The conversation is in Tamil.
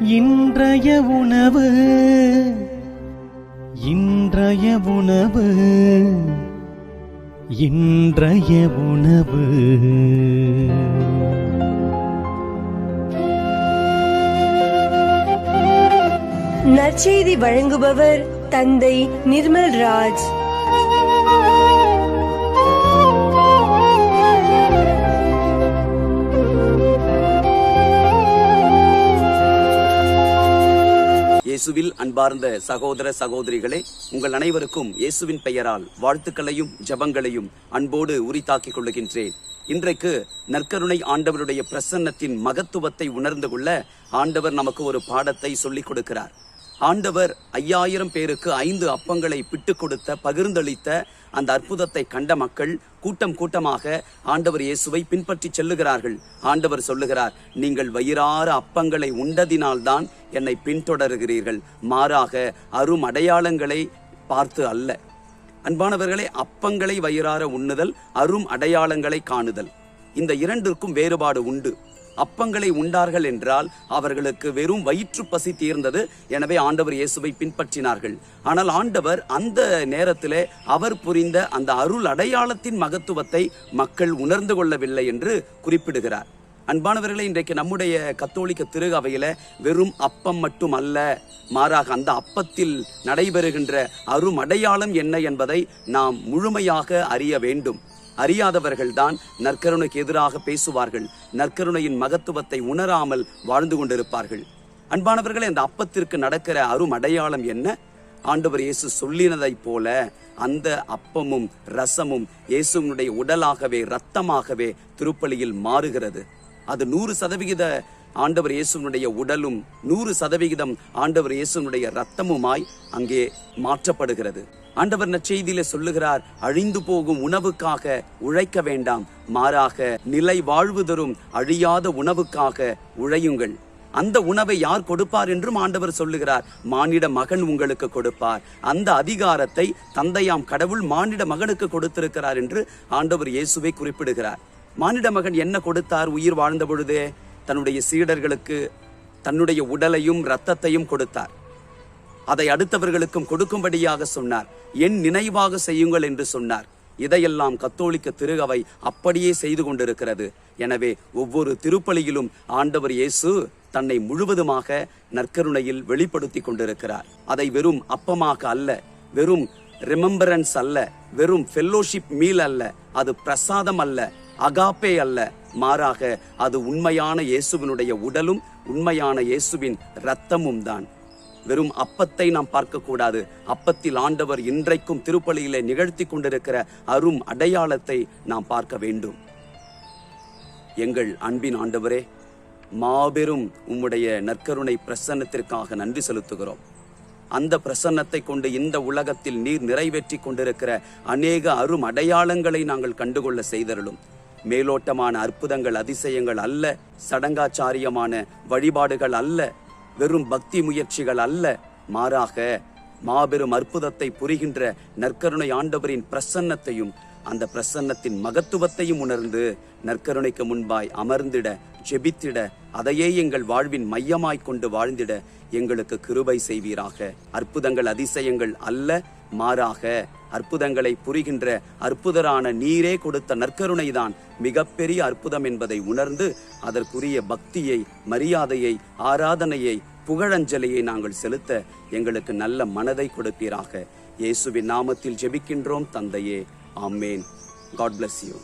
இன்றைய உணவு இன்றைய உணவு இன்றைய உணவு. நற்செய்தி வழங்குபவர் தந்தை நிர்மல் ராஜ். இயேசுவில் அன்பார்ந்த சகோதர சகோதரிகளே, உங்கள் அனைவருக்கும் இயேசுவின் பெயரால் வாழ்த்துக்களையும் ஜபங்களையும் அன்போடு உரித்தாக்கிக் கொள்ளுகின்றேன். இன்றைக்கு நற்கருணை ஆண்டவருடைய பிரசன்னத்தின் மகத்துவத்தை உணர்ந்து கொள்ள ஆண்டவர் நமக்கு ஒரு பாடத்தை சொல்லிக் கொடுக்கிறார். ஆண்டவர் 5000 பேருக்கு 5 அப்பங்களை பிட்டு கொடுத்த, பகிர்ந்தளித்த அந்த அற்புதத்தை கண்ட மக்கள் கூட்டம் கூட்டமாக ஆண்டவர் இயேசுவை பின்பற்றி செல்லுகிறார்கள். ஆண்டவர் சொல்லுகிறார், நீங்கள் வயிறார அப்பங்களை உண்டதினால்தான் என்னை பின்தொடர்கிறீர்கள், மாறாக அரும் அடையாளங்களை பார்த்து அல்ல. அன்பானவர்களே, அப்பங்களை வயிறார உண்ணுதல், அரும் அடையாளங்களை காணுதல், இந்த இரண்டிற்கும் வேறுபாடு உண்டு. அப்பங்களை உண்டார்கள் என்றால் அவர்களுக்கு வெறும் வயிற்று பசி தீர்ந்தது, எனவே ஆண்டவர் இயேசுவை பின்பற்றினார்கள். ஆனால் ஆண்டவர் அந்த நேரத்திலே அவர் புரிந்த அந்த அருள் அடையாளத்தின் மகத்துவத்தை மக்கள் உணர்ந்து கொள்ளவில்லை என்று குறிப்பிடுகிறார். அன்பானவர்களே, இன்றைக்கு நம்முடைய கத்தோலிக்க திரு அவையில வெறும் அப்பம் மட்டும் அல்ல, மாறாக அந்த அப்பத்தில் நடைபெறுகின்ற அரும் அடையாளம் என்ன என்பதை நாம் முழுமையாக அறிய வேண்டும். அறியாதவர்கள் தான் நற்கருணைக்கு எதிராக பேசுவார்கள், நற்கருணையின் மகத்துவத்தை உணராமல் வாழ்ந்து கொண்டிருப்பார்கள். அன்பானவர்களே, அந்த அப்பத்திற்கு நடக்கிற அரும் அடையாளம் என்ன? ஆண்டவர் இயேசு சொல்லினதை போல அந்த அப்பமும் ரசமும் இயேசுவினுடைய உடலாகவே இரத்தமாகவே திருப்பலியில் மாறுகிறது. அது 100% ஆண்டவர் இயேசுனுடைய உடலும் 100% ஆண்டவர் இயேசுனுடைய இரத்தமுமாய் அங்கே மாற்றப்படுகிறது. ஆண்டவர் நற்செய்தியிலே சொல்லுகிறார், அழிந்து போகும் உணவுக்காக உழைக்க வேண்டாம், மாறாக நிலை வாழ்வு தரும் அழியாத உணவுக்காக உழையுங்கள். அந்த உணவை யார் கொடுப்பார் என்றும் ஆண்டவர் சொல்லுகிறார், மானிட மகன் உங்களுக்கு கொடுப்பார். அந்த அதிகாரத்தை தந்தையாம் கடவுள் மானிட மகனுக்கு கொடுத்திருக்கிறார் என்று ஆண்டவர் இயேசுவை குறிப்பிடுகிறார். மானிட மகன் என்ன கொடுத்தார்? உயிர் வாழ்ந்த பொழுதே தன்னுடைய சீடர்களுக்கு தன்னுடைய உடலையும் இரத்தத்தையும் கொடுத்தார். அதை அடுத்தவர்களுக்கும் கொடுக்கும்படியாக சொன்னார். என் நினைவாக செய்யுங்கள் என்று சொன்னார். இதையெல்லாம் கத்தோலிக்க திரு அவை அப்படியே செய்து கொண்டிருக்கிறது. எனவே ஒவ்வொரு திருப்பலியிலும் ஆண்டவர் இயேசு தன்னை முழுவதுமாக நற்கருணையில் வெளிப்படுத்தி கொண்டிருக்கிறார். அதை வெறும் அப்பமாக அல்ல, வெறும் ரிமெம்பரன்ஸ் அல்ல, வெறும் ஃபெல்லோஷிப் மீல் அல்ல, அது பிரசாதம் அல்ல, அகாப்பே அல்ல, மாறாக அது உண்மையான இயேசுவினுடைய உடலும் உண்மையான இயேசுவின் இரத்தமும் தான். வெறும் அப்பத்தை நாம் பார்க்க கூடாது. அப்பத்தில் ஆண்டவர் இன்றைக்கும் திருப்பலியிலே நிகழ்த்தி கொண்டிருக்கிற அரும் அடையாளத்தை நாம் பார்க்க வேண்டும். எங்கள் அன்பின் ஆண்டவரே, மாபெரும் உம்முடைய நற்கருணை பிரசன்னத்திற்காக நன்றி செலுத்துகிறோம். அந்த பிரசன்னத்தை கொண்டு இந்த உலகத்தில் நீர் நிறைவேற்றி கொண்டிருக்கிற அநேக அரும் அடையாளங்களை நாங்கள் கண்டுகொள்ள செய்தருளும். மேலோட்டமான அற்புதங்கள், அதிசயங்கள் அல்ல, சடங்காச்சாரியமான வழிபாடுகள் அல்ல, வெறும் பக்தி முயற்சிகள் அல்ல, மாறாக மாபெரும் அற்புதத்தை புரிகின்ற நற்கருணை ஆண்டவரின் பிரசன்னத்தையும் அந்த பிரசன்னத்தின் மகத்துவத்தையும் உணர்ந்து நற்கருணைக்கு முன்பாய் அமர்ந்திட, ஜெபித்திட, அதையே எங்கள் வாழ்வின் மையமாய் கொண்டு வாழ்ந்திட எங்களுக்கு கிருபை செய்வீராக. அற்புதங்கள் அதிசயங்கள் அல்ல, மாறாக அற்புதங்களை புரிகின்ற அற்புதரான நீரே கொடுத்த நற்கருணைதான் மிகப்பெரிய அற்புதம் என்பதை உணர்ந்து அதற்குரிய பக்தியை, மரியாதையை, ஆராதனையை, புகழஞ்சலியை நாங்கள் செலுத்த எங்களுக்கு நல்ல மனதை கொடுப்பீராக. இயேசுவின் நாமத்தில் ஜெபிக்கின்றோம் தந்தையே, ஆமேன். God bless you.